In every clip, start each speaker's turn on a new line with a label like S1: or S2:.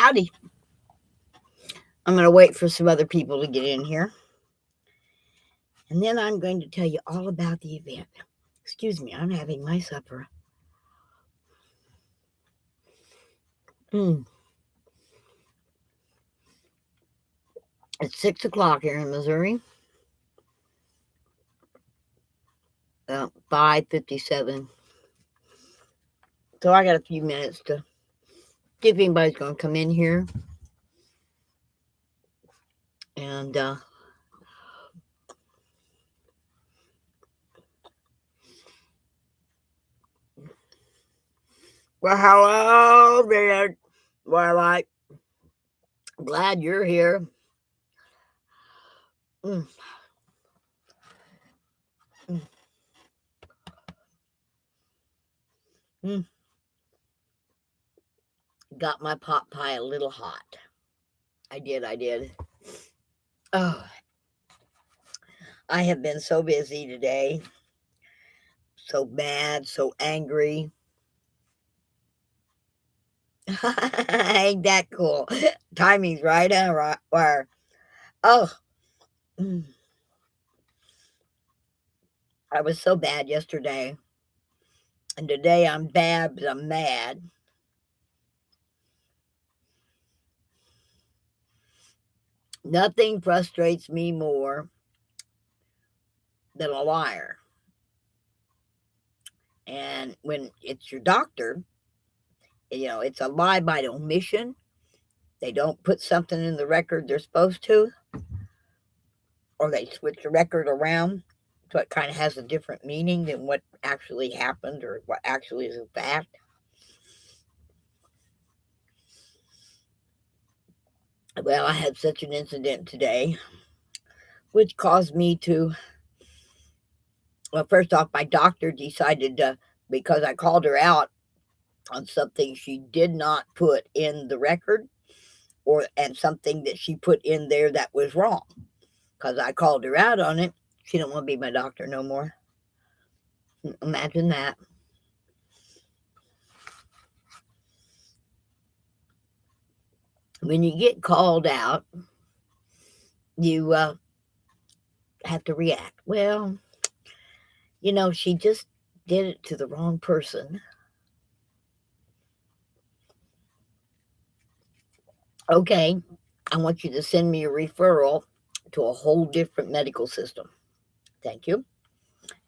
S1: Howdy. I'm going to wait for some other people to get in here. And then I'm going to tell you all about the event. Excuse me, I'm having my supper. It's 6 o'clock here in Missouri. 5:57. So I got a few minutes to see if anybody's going to come in here. And well, hello there. Well, I'm glad you're here. Mm, mm, mm. Got my pot pie a little hot. I did. Oh, I have been so busy today. So mad, so angry. Ain't that cool? Timing's right, huh? Right, where? Oh, mm, I was so bad yesterday. And today I'm bad, but I'm mad. Nothing frustrates me more than a liar. And when it's your doctor, it's a lie by omission. They don't put something in the record they're supposed to, or they switch the record around so it kind of has a different meaning than what actually happened or what actually is a fact. Well, I had such an incident today, which caused me to, well, first off, my doctor decided to, because I called her out on something she did not put in the record, and something that she put in there that was wrong. Because I called her out on it, she don't want to be my doctor no more. Imagine that. When you get called out, you have to react. Well, she just did it to the wrong person. Okay, I want you to send me a referral to a whole different medical system. Thank you.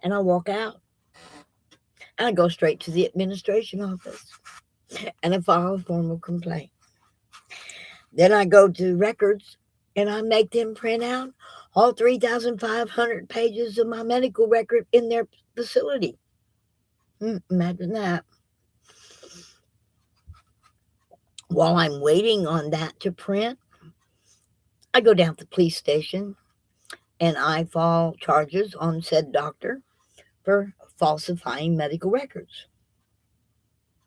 S1: And I walk out. And I go straight to the administration office and I file a formal complaint. Then I go to records and I make them print out all 3,500 pages of my medical record in their facility. Imagine that. While I'm waiting on that to print, I go down to the police station and I file charges on said doctor for falsifying medical records.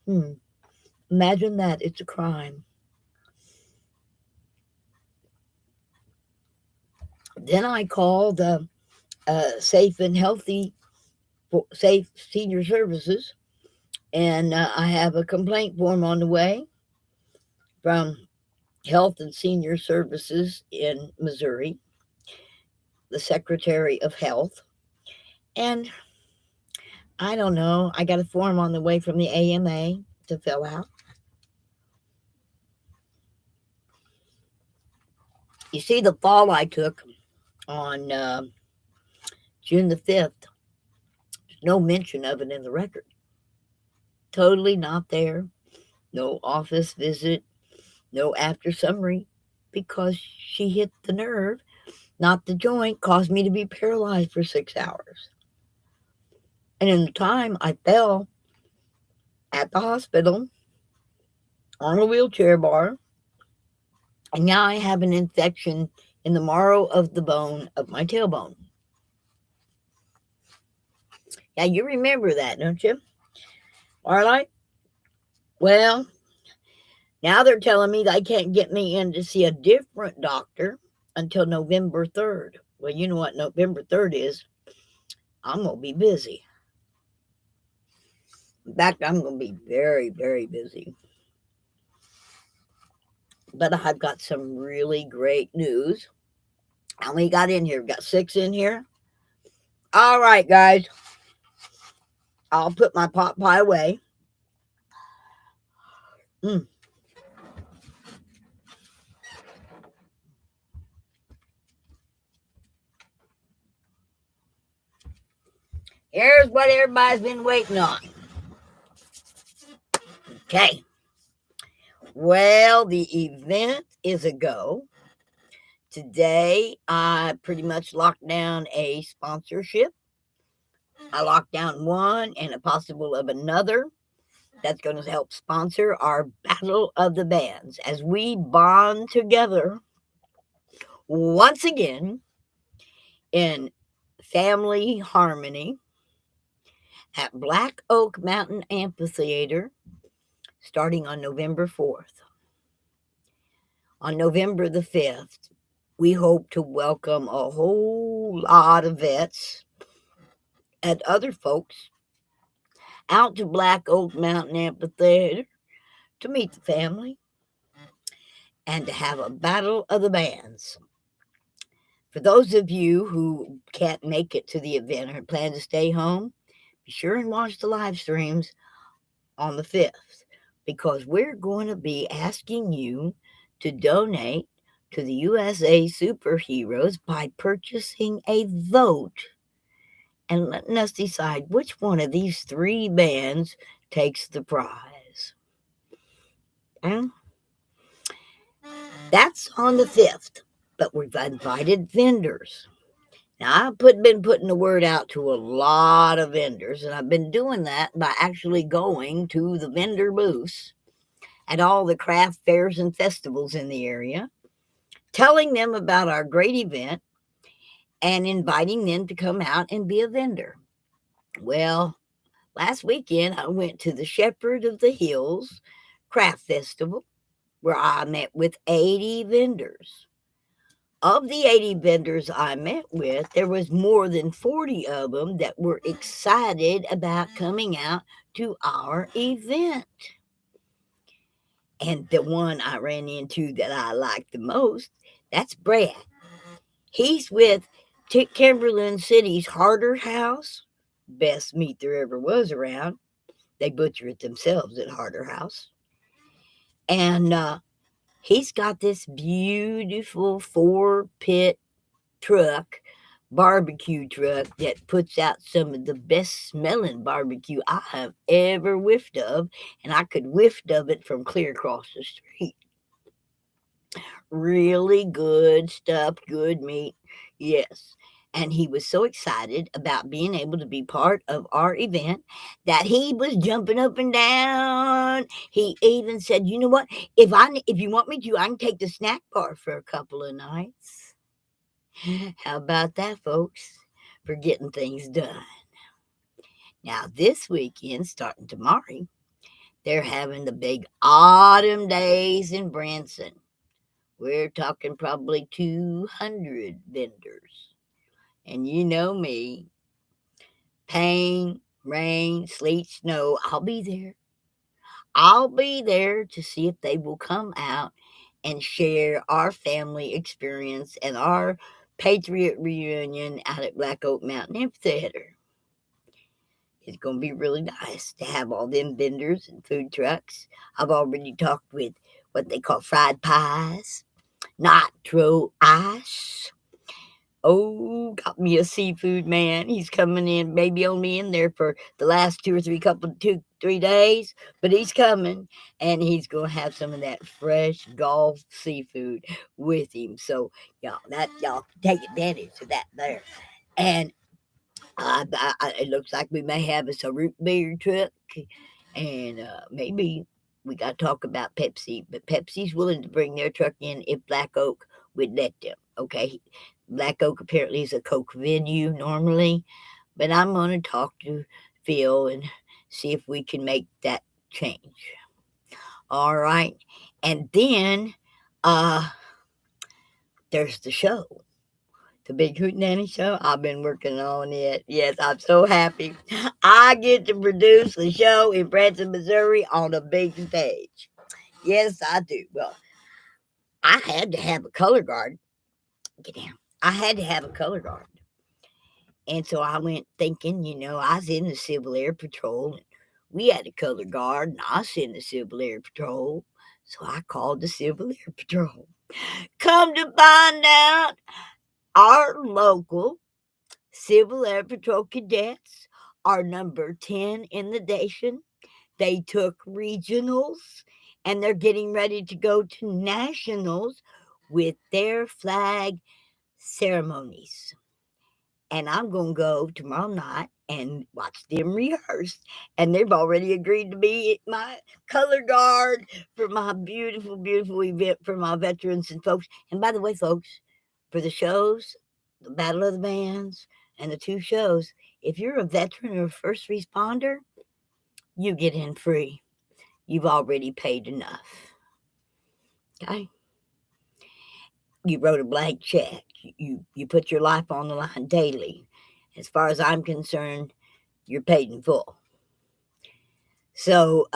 S1: Imagine that. It's a crime. Then I call the Safe and Healthy, Safe Senior Services, and I have a complaint form on the way from Health and Senior Services in Missouri, the Secretary of Health, and I don't know, I got a form on the way from the AMA to fill out. You see, the fall I took on June the 5th, there's no mention of it in the record. Totally not there. No office visit, no after summary, because she hit the nerve, not the joint, caused me to be paralyzed for 6 hours. And in the time I fell at the hospital on a wheelchair bar, and now I have an infection in the marrow of the bone of my tailbone. Yeah, you remember that, don't you? Starlight? Well, now they're telling me they can't get me in to see a different doctor until November 3rd. Well, you know what November 3rd is. I'm going to be busy. In fact, I'm going to be very, very busy. But I've got some really great news. How many got in here? We've got 6 in here. All right, guys. I'll put my pot pie away. Mm. Here's what everybody's been waiting on. Okay. Well, the event is a go. Today, I pretty much locked down a sponsorship. I locked down one and a possible of another that's going to help sponsor our Battle of the Bands as we bond together once again in family harmony at Black Oak Mountain Amphitheater starting on November 4th. On November the 5th, we hope to welcome a whole lot of vets and other folks out to Black Oak Mountain Amphitheater to meet the family and to have a battle of the bands. For those of you who can't make it to the event or plan to stay home, be sure and watch the live streams on the 5th because we're going to be asking you to donate to the USA Superheroes by purchasing a vote and letting us decide which one of these 3 bands takes the prize. And that's on the 5th, but we've invited vendors. Now, I've been putting the word out to a lot of vendors, and I've been doing that by actually going to the vendor booths at all the craft fairs and festivals in the area, telling them about our great event, and inviting them to come out and be a vendor. Well, last weekend I went to the Shepherd of the Hills Craft Festival where I met with 80 vendors. Of the 80 vendors I met with, there was more than 40 of them that were excited about coming out to our event. And the one I ran into that I liked the most, that's Brad. He's with Kimberlin City's Harder House, best meat there ever was around. They butcher it themselves at Harder House. And he's got this beautiful 4-pit truck, barbecue truck that puts out some of the best smelling barbecue I have ever whiffed of, and I could whiff of it from clear across the street. Really good stuff, good meat, yes. And he was so excited about being able to be part of our event that he was jumping up and down. He even said, "You know what? If you want me to, I can take the snack bar for a couple of nights." How about that, folks? For getting things done. Now, this weekend, starting tomorrow, they're having the big autumn days in Branson. We're talking probably 200 vendors. And you know me, pain, rain, sleet, snow, I'll be there. I'll be there to see if they will come out and share our family experience and our Patriot reunion out at Black Oak Mountain Amphitheater. It's going to be really nice to have all them vendors and food trucks. I've already talked with what they call fried pies, nitro ice. Oh, got me a seafood man. He's coming in, maybe only in there for the last 2 or 3 days, but he's coming and he's going to have some of that fresh Gulf seafood with him. So, y'all take advantage of that there. And it looks like we may have us a root beer truck, and maybe we got to talk about Pepsi. But Pepsi's willing to bring their truck in if Black Oak would let them. Okay, Black Oak apparently is a Coke venue normally, but I'm going to talk to Phil and see if we can make that change. All right, and then there's the show. The Big Hootenanny Show. I've been working on it. Yes, I'm so happy. I get to produce a show in Branson, Missouri on a big stage. Yes, I do. Well, I had to have a color guard. Get down. I had to have a color guard. And so I went thinking, I was in the Civil Air Patrol. And we had a color guard, and I was in the Civil Air Patrol. So I called the Civil Air Patrol. Come to find out, our local Civil Air Patrol cadets are number 10 in the nation. They took regionals and they're getting ready to go to nationals with their flag ceremonies. And I'm going to go tomorrow night and watch them rehearse. And they've already agreed to be my color guard for my beautiful, beautiful event for my veterans and folks. And by the way, folks, for the shows, the Battle of the Bands, and the 2 shows, if you're a veteran or a first responder, you get in free. You've already paid enough. Okay? You wrote a blank check. You put your life on the line daily. As far as I'm concerned, you're paid in full. So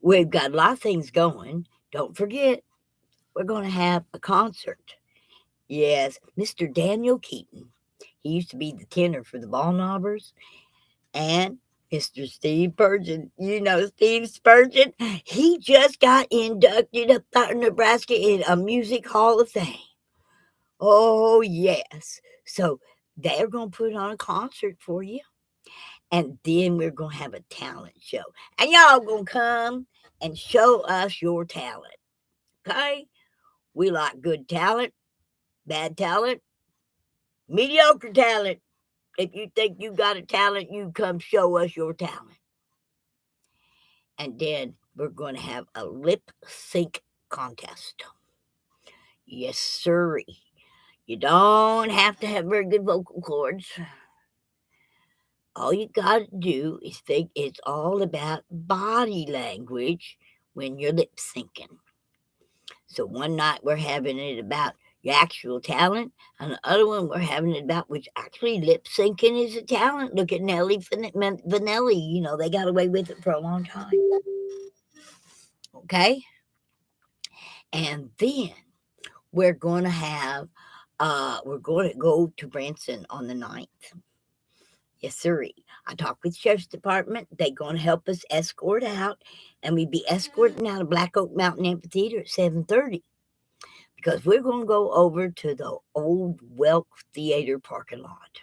S1: we've got a lot of things going. Don't forget, we're going to have a concert. Yes, Mr. Daniel Keaton. He used to be the tenor for the Ball Knobbers. And Mr. Steve Spurgeon. Steve Spurgeon. He just got inducted up out in Nebraska in a music hall of fame. Oh, yes. So they're going to put on a concert for you. And then we're going to have a talent show. And y'all going to come and show us your talent. Okay? We like good talent, bad talent, mediocre talent. If you think you got a talent, you come show us your talent. And then we're going to have a lip sync contest. Yes, sirree. You don't have to have very good vocal cords. All you got to do is think it's all about body language when you're lip syncing. So one night we're having it about your actual talent, and the other one we're having it about which actually lip syncing is a talent. Look at Nelly Vanelli. They got away with it for a long time. Okay? And then we're going to have, we're going to go to Branson on the 9th. Yes, sirree. I talked with the Sheriff's Department. They're going to help us escort out, and we'd be escorting out of Black Oak Mountain Amphitheater at 7:30 because we're going to go over to the old Welk Theater parking lot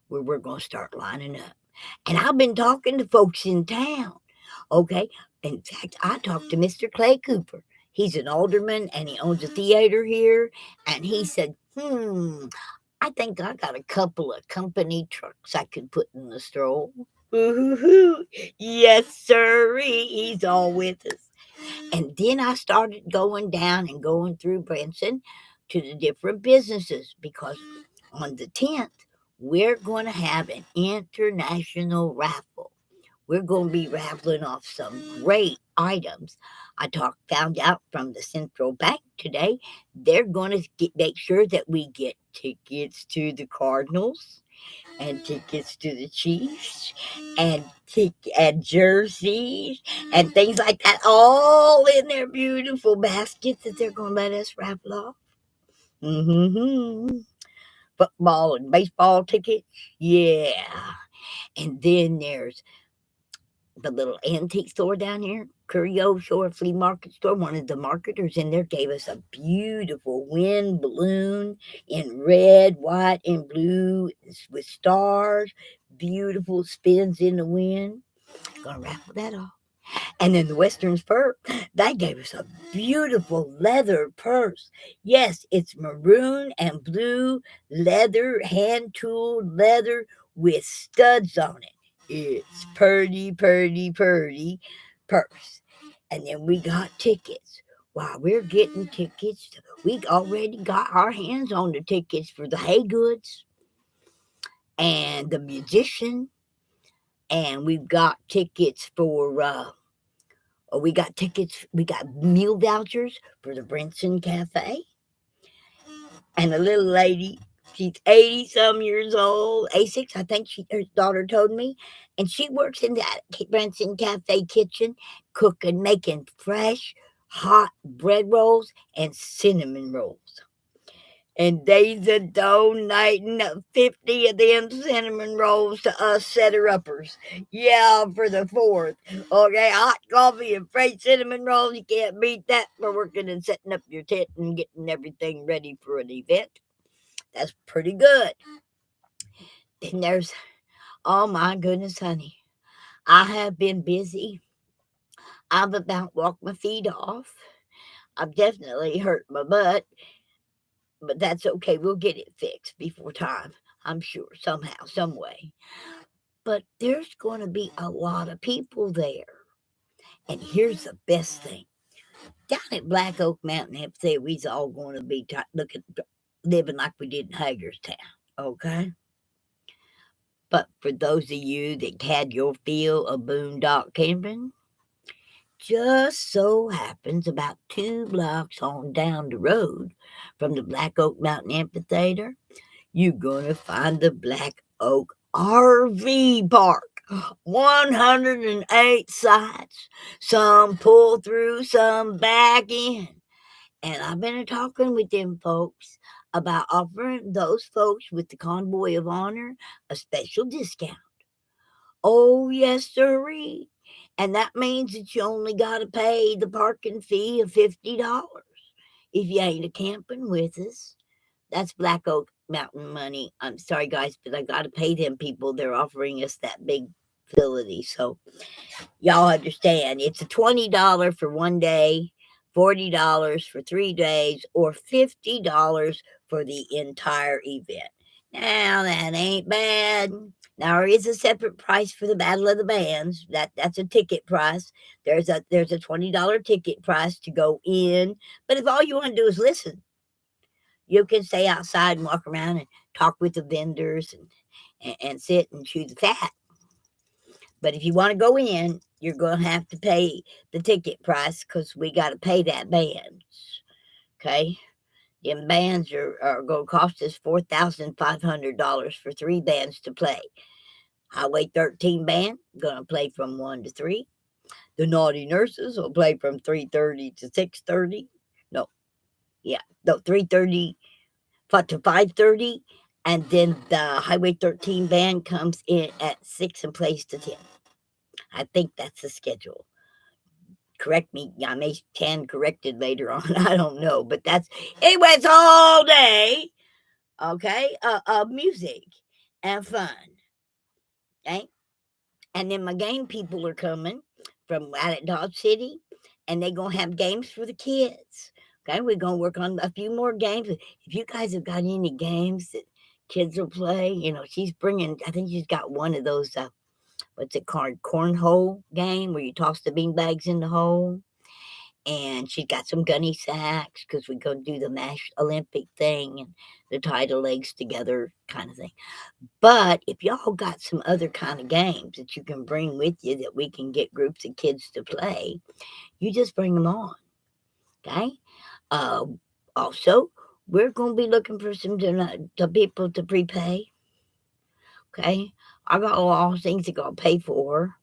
S1: where we're going to start lining up. And I've been talking to folks in town. Okay. In fact, I talked to Mr. Clay Cooper. He's an alderman and he owns a theater here. And he said, I think I got a couple of company trucks I could put in the stroll. Woo-hoo-hoo. Yes, sir. He's all with us. And then I started going down and going through Branson to the different businesses because on the 10th, we're going to have an international raffle. We're going to be raffling off some great items. I found out from the Central Bank today, they're going to make sure that we get tickets to the Cardinals and tickets to the Chiefs and jerseys and things like that, all in their beautiful baskets that they're going to let us raffle off. Football and baseball tickets, yeah. And then there's the little antique store down here, Curio Shore Flea Market Store. One of the marketers in there gave us a beautiful wind balloon in red, white, and blue with stars. Beautiful spins in the wind. Gonna raffle that off. And then the Western Spur, they gave us a beautiful leather purse. Yes, it's maroon and blue leather, hand-tooled leather with studs on it. It's purty purse. And then we got tickets. While we're getting tickets, we already got our hands on the tickets for the Haygoods and the Musician. And we've got tickets for, we got meal vouchers for the Brinson Cafe. And a little lady, she's 80-some years old, 86, I think her daughter told me. And she works in that Branson Cafe kitchen, cooking, making fresh hot bread rolls, and cinnamon rolls. And they's a donating 50 of them cinnamon rolls to us setter-uppers. Yeah, for the 4th. Okay, hot coffee and fresh cinnamon rolls. You can't beat that for working and setting up your tent and getting everything ready for an event. That's pretty good. Then there's, oh my goodness, honey. I have been busy. I've about walked my feet off. I've definitely hurt my butt, but that's okay. We'll get it fixed before time. I'm sure, somehow, some way. But there's going to be a lot of people there. And here's the best thing. Down at Black Oak Mountain, they say we's all going to be living like we did in Hagerstown. Okay? But for those of you that had your feel of boondock camping, just so happens about 2 blocks on down the road from the Black Oak Mountain Amphitheater, you're going to find the Black Oak RV Park. 108 sites. Some pull through, some back in. And I've been talking with them folks about offering those folks with the Convoy of Honor a special discount. Oh, yes, sirree. And that means that you only got to pay the parking fee of $50 if you ain't a camping with us. That's Black Oak Mountain money. I'm sorry, guys, but I got to pay them people. They're offering us that big facility. So y'all understand. It's a $20 for one day, $40 for 3 days, or $50 for the entire event. Now that ain't bad. Now there is a separate price for the Battle of the Bands. That's a ticket price. There's a $20 ticket price to go in. But if all you want to do is listen, you can stay outside and walk around and talk with the vendors and sit and chew the fat. But if you want to go in, you're going to have to pay the ticket price because we got to pay that bands. Okay? Them bands are going to cost us $4,500 for 3 bands to play. Highway 13 band, going to play from 1 to 3. The Naughty Nurses will play from 3:30 to 6:30. No, yeah, no, 3:30 to 5:30. And then the Highway 13 band comes in at 6 and plays to 10. I think that's the schedule. Correct me. I may stand corrected later on. I don't know. But that's anyway, it's all day. Okay. Music and fun. Okay. And then my game people are coming from out at Dodge City, and they're gonna have games for the kids. Okay, we're gonna work on a few more games. If you guys have got any games that kids will play, she's bringing. I think she's got one of those. What's it called? Cornhole game where you toss the bean bags in the hole. And she's got some gunny sacks because we're going to do the MASH Olympic thing and the tie the legs together kind of thing. But if y'all got some other kind of games that you can bring with you that we can get groups of kids to play, you just bring them on. Okay. Uh, Also, we're going to be looking for some to people to prepay. Okay. I got a lot of things that got to pay for.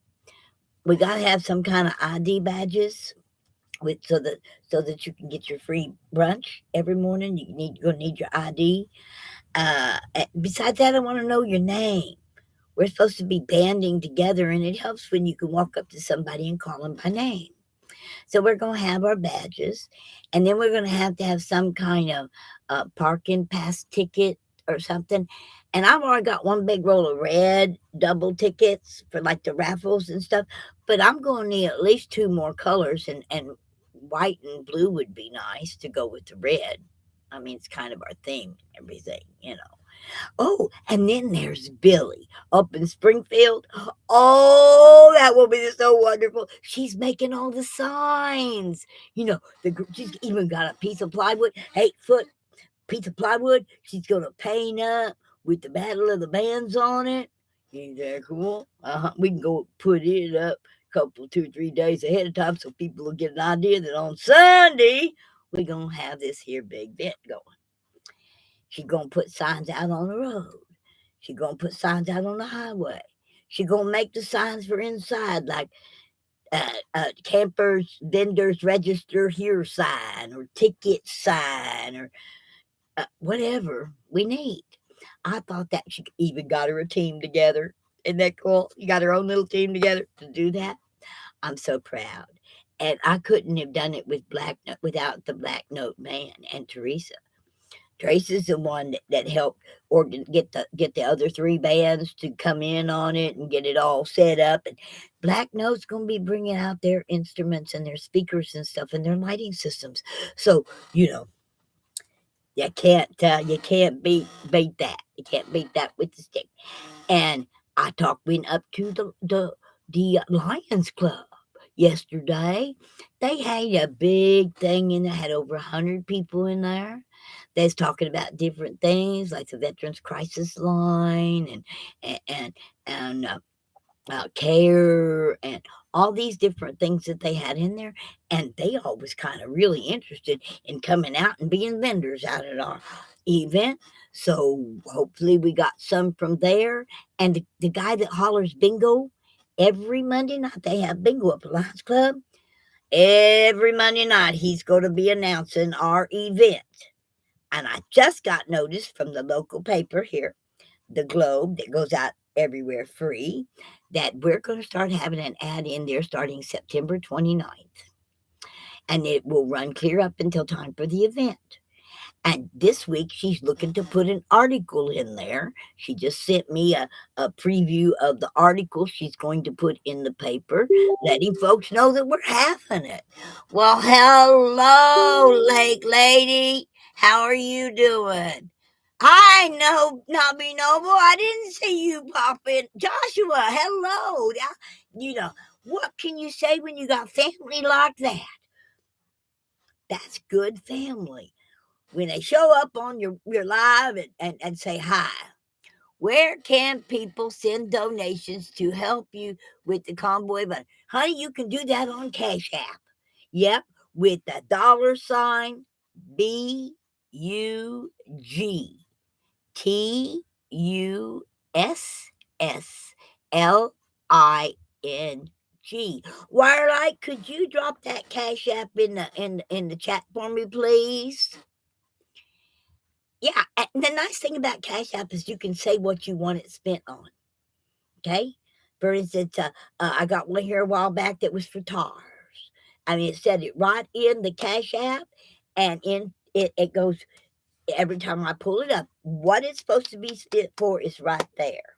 S1: We got to have some kind of ID badges with so that you can get your free brunch every morning. You're gonna need your ID. Besides that, I want to know your name. We're supposed to be banding together, and it helps when you can walk up to somebody and call them by name. So we're going to have our badges, and then we're going to have some kind of parking pass ticket or something. And I've already got one big roll of red double tickets for like the raffles and stuff, but I'm going to need at least 2 more colors, and white and blue would be nice to go with the red. I mean, it's kind of our theme and everything. Oh, and then there's Billy up in Springfield. Oh, that will be so wonderful. She's making all the signs. She's even got a piece of plywood, 8-foot piece of plywood. She's going to paint up with the Battle of the Bands on it. Ain't that cool? We can go put it up a couple, 2, 3 days ahead of time so people will get an idea that on Sunday we're going to have this here big event going. She's going to put signs out on the road. She's going to put signs out on the highway. She's going to make the signs for inside, like campers, vendors register here sign or ticket sign or whatever we need. I thought that she even got her a team together. Isn't that cool? You got her own little team together to do that. I'm so proud. And I couldn't have done it with without the Black Note Man and Teresa. Teresa's the one that helped get the other three bands to come in on it and get it all set up. And Black Note's going to be bringing out their instruments and their speakers and stuff and their lighting systems. So you know you can't beat that. You can't beat that with the stick. And went up to the Lions Club yesterday. They had a big thing and they had over 100 people in there. They was talking about different things like the Veterans Crisis Line and care and all these different things that they had in there. And they all was kind of really interested in coming out and being vendors out at our event. So hopefully we got some from there. And the guy that hollers bingo every Monday night, they have bingo at the Lions Club. Every Monday night, he's going to be announcing our event. And I just got notice from the local paper here, the Globe, that goes out everywhere free, that we're going to start having an ad in there starting September 29th. And it will run clear up until time for the event. And this week, she's looking to put an article in there. She just sent me a preview of the article she's going to put in the paper, letting folks know that we're having it. Well, hello, Lake Lady. How are you doing? Hi, no, Nobby Noble. I didn't see you pop in. Joshua, hello. You know, what can you say when you got family like that? That's good family. When they show up on your live and say hi. Where can people send donations to help you with the convoy? But honey, you can do that on Cash App. Yep, with the $BUGTUSSLING. Wirelight, could you drop that Cash App in the chat for me, please? Yeah, and the nice thing about Cash App is you can say what you want it spent on. Okay, for instance, I got one here a while back that was for tires. I mean, it said it right in the Cash App, and in it goes every time I pull it up. What it's supposed to be spent for is right there.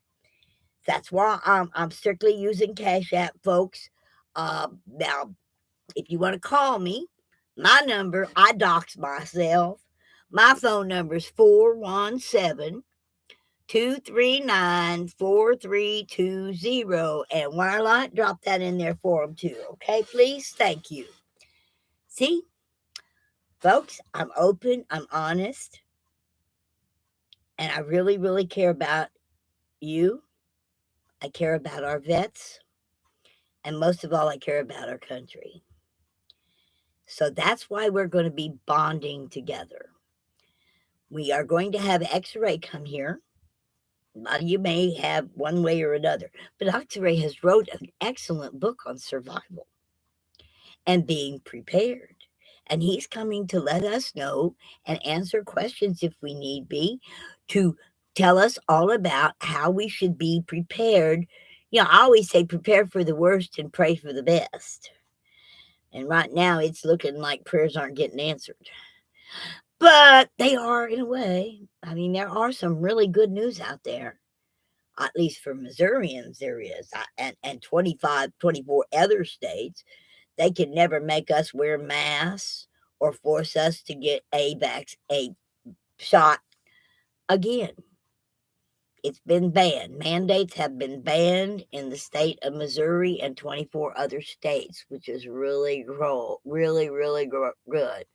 S1: That's why I'm strictly using Cash App, folks. Now, if you want to call me, my number, I dox myself. My phone number is 417 239 4320. And Wirelight, drop that in there for them too. Okay, please? Thank you. See, folks, I'm open, I'm honest, and I really, really care about you. I care about our vets, and most of all, I care about our country. So that's why we're going to be bonding together. We are going to have X-Ray come here. A lot of you may have one way or another, but X-Ray has wrote an excellent book on survival and being prepared. And he's coming to let us know and answer questions if we need be, to tell us all about how we should be prepared. I always say prepare for the worst and pray for the best. And right now it's looking like prayers aren't getting answered. But they are in a way. I mean, there are some really good news out there. At least for Missourians, there is. And 24 other states. They can never make us wear masks or force us to get a shot again. It's been banned. Mandates have been banned in the state of Missouri and 24 other states, which is really, really, really good.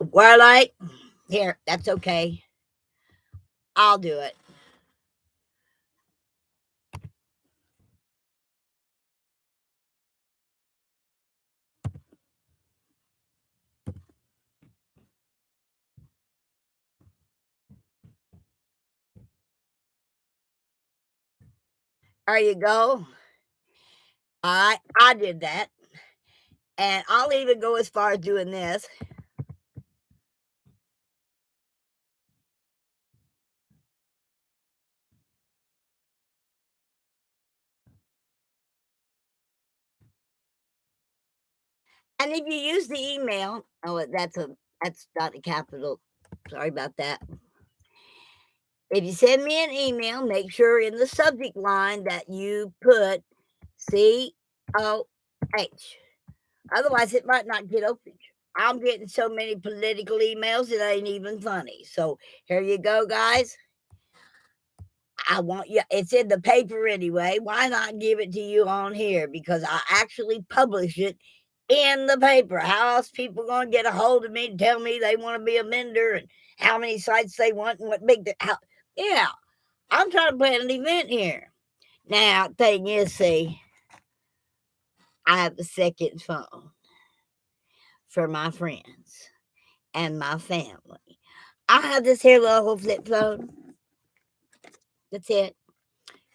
S1: Warlight, here, that's okay. I'll do it. There you go. I did that. And I'll even go as far as doing this. And if you use the email, oh, that's not a capital. Sorry about that. If you send me an email, make sure in the subject line that you put COH. Otherwise, it might not get opened. I'm getting so many political emails, it ain't even funny. So here you go, guys. I want you, it's in the paper anyway. Why not give it to you on here? Because I actually publish it in the paper. How else people going to get a hold of me and tell me they want to be a mender and how many sites they want and what yeah, I'm trying to plan an event here. Now, thing is, see, I have a second phone for my friends and my family. I have this here little flip phone. That's it.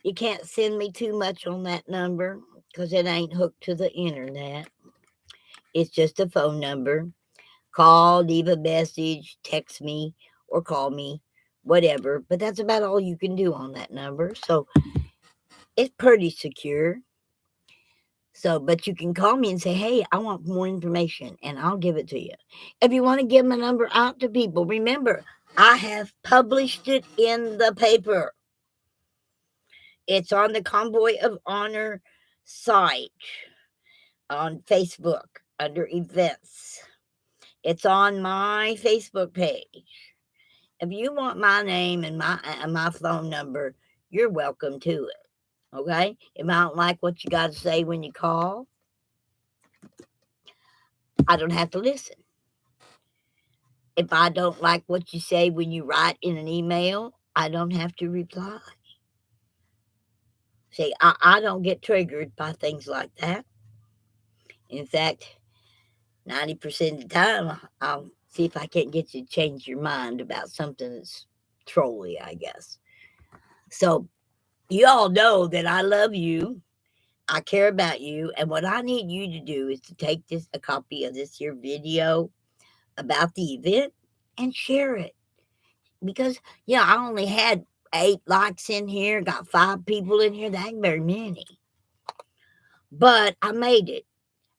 S1: You can't send me too much on that number because it ain't hooked to the internet. It's just a phone number. Call, leave a message, text me, or call me, whatever. But that's about all you can do on that number. So it's pretty secure. So, but you can call me and say, hey, I want more information, and I'll give it to you. If you want to give my number out to people, remember, I have published it in the paper. It's on the Convoy of Honor site on Facebook under events. It's on my Facebook page. If you want my name and my phone number, you're welcome to it. Okay? If I don't like what you got to say when you call, I don't have to listen. If I don't like what you say when you write in an email, I don't have to reply. See, I don't get triggered by things like that. In fact, 90% of the time, I'll see if I can't get you to change your mind about something that's trolly, I guess. So, you all know that I love you. I care about you. And what I need you to do is to take a copy of this here video about the event and share it. Because, yeah, I only had 8 likes in here, got 5 people in here. That ain't very many. But I made it.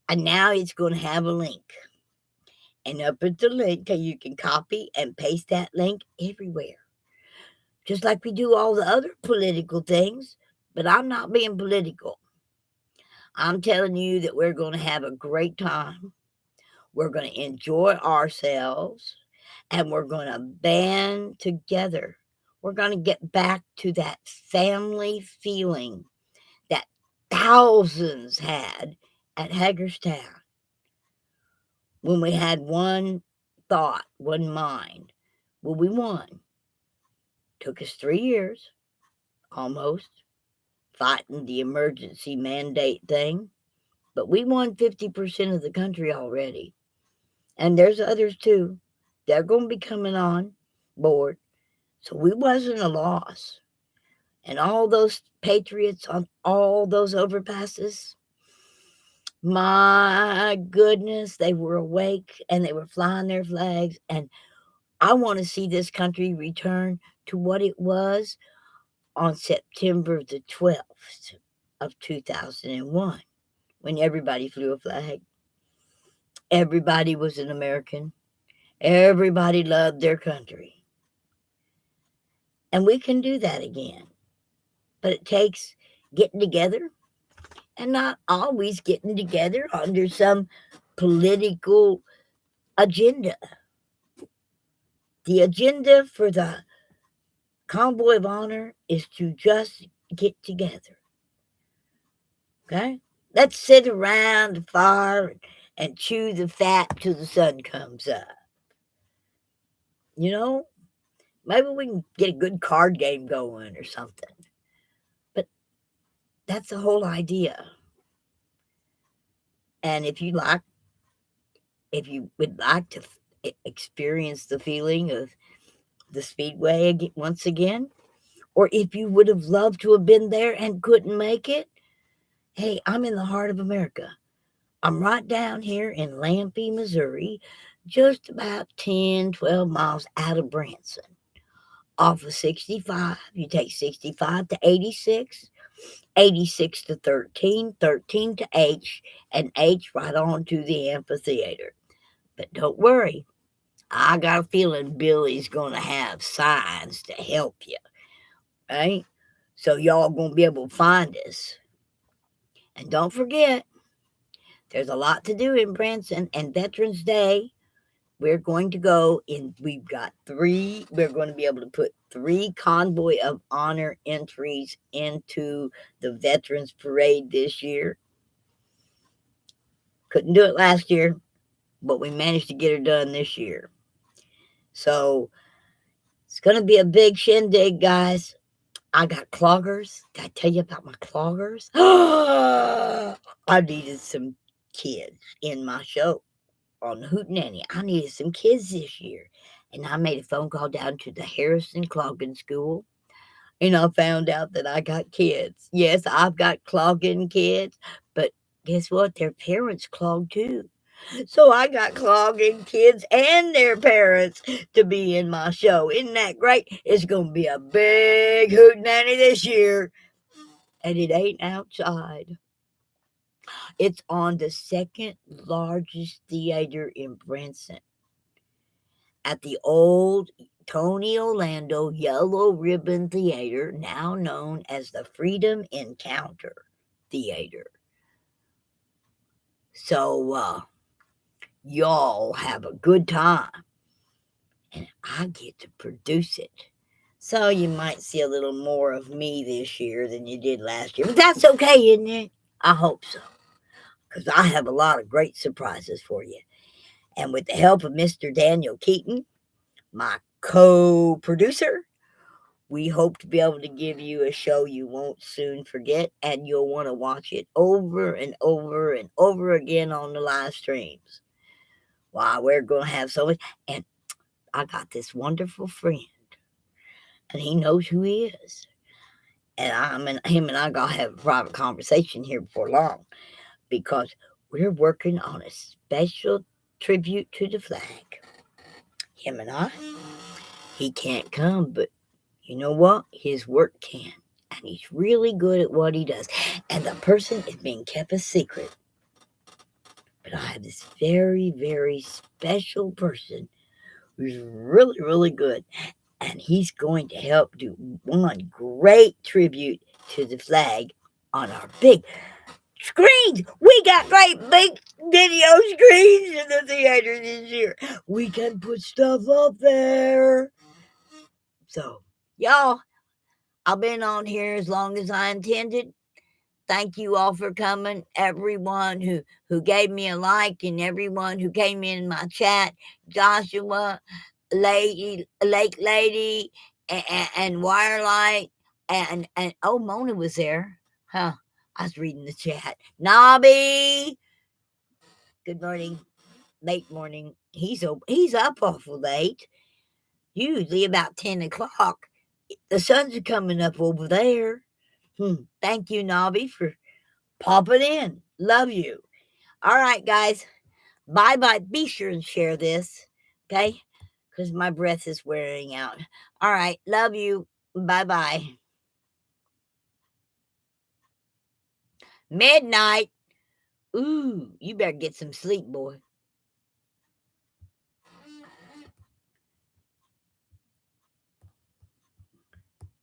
S1: And now it's going to have a link. And up at the link, you can copy and paste that link everywhere. Just like we do all the other political things. But I'm not being political. I'm telling you that we're going to have a great time. We're going to enjoy ourselves. And we're going to band together. We're going to get back to that family feeling that thousands had at Hagerstown when we had one thought, one mind. Well, we won. Took us 3 years, almost, fighting the emergency mandate thing. But we won 50% of the country already. And there's others too. They're going to be coming on board. So we wasn't a loss. And all those patriots on all those overpasses, my goodness, they were awake and they were flying their flags. And I want to see this country return to what it was on September the 12th of 2001 when everybody flew a flag. Everybody was an American. Everybody loved their country. And we can do that again. But it takes getting together and not always getting together under some political agenda. The agenda for the Convoy of Honor is to just get together. Okay? Let's sit around the fire and chew the fat till the sun comes up. You know, maybe we can get a good card game going or something. But that's the whole idea. And if you would like to experience the feeling of the Speedway once again, or if you would have loved to have been there and couldn't make it, hey, I'm in the heart of America. I'm right down here in Lampe, Missouri, just about 10, 12 miles out of Branson. Off of 65, you take 65 to 86, 86 to 13, 13 to H, and H right on to the amphitheater. But don't worry, I got a feeling Billy's going to have signs to help you, right? So y'all going to be able to find us. And don't forget, there's a lot to do in Branson, and Veterans Day, we're going to go in. We've got we're going to be able to put 3 Convoy of Honor entries into the Veterans Parade this year. Couldn't do it last year, but we managed to get her done this year. So it's going to be a big shindig, guys. I got cloggers. Did I tell you about my cloggers? I needed some kids in my show on Hootenanny. I needed some kids this year. And I made a phone call down to the Harrison Clogging School. And I found out that I got kids. Yes, I've got clogging kids. But guess what? Their parents clog too. So I got clogging kids and their parents to be in my show. Isn't that great? It's going to be a big hootenanny this year. And it ain't outside. It's on the second largest theater in Branson. At the old Tony Orlando Yellow Ribbon Theater, now known as the Freedom Encounter Theater. So, y'all have a good time, and I get to produce it. So you might see a little more of me this year than you did last year, but that's okay, isn't it? I hope so, because I have a lot of great surprises for you. And with the help of Mr. Daniel Keaton, my co-producer, we hope to be able to give you a show you won't soon forget, and you'll want to watch it over and over and over again on the live streams. Wow, we're going to have so much. And I got this wonderful friend, and he knows who he is. And him and I got to have a private conversation here before long, because we're working on a special tribute to the flag. Him and I. He can't come, but you know what? His work can. And he's really good at what he does. And the person is being kept a secret. But I have this very, very special person who's really, really good. And he's going to help do one great tribute to the flag on our big screens. We got great big video screens in the theater this year. We can put stuff up there. So, y'all, I've been on here as long as I intended. Thank you all for coming. Everyone who gave me a like, and everyone who came in my chat. Joshua, Lake Lady, and Wirelight, and oh, Mona was there. Huh. I was reading the chat. Nobby. Good morning. Late morning. He's up awful late. Usually about 10 o'clock. The sun's coming up over there. Thank you, Nobby, for popping in. Love you. All right, guys. Bye-bye. Be sure and share this, okay? Because my breath is wearing out. All right. Love you. Bye-bye. Midnight. Ooh, you better get some sleep, boy.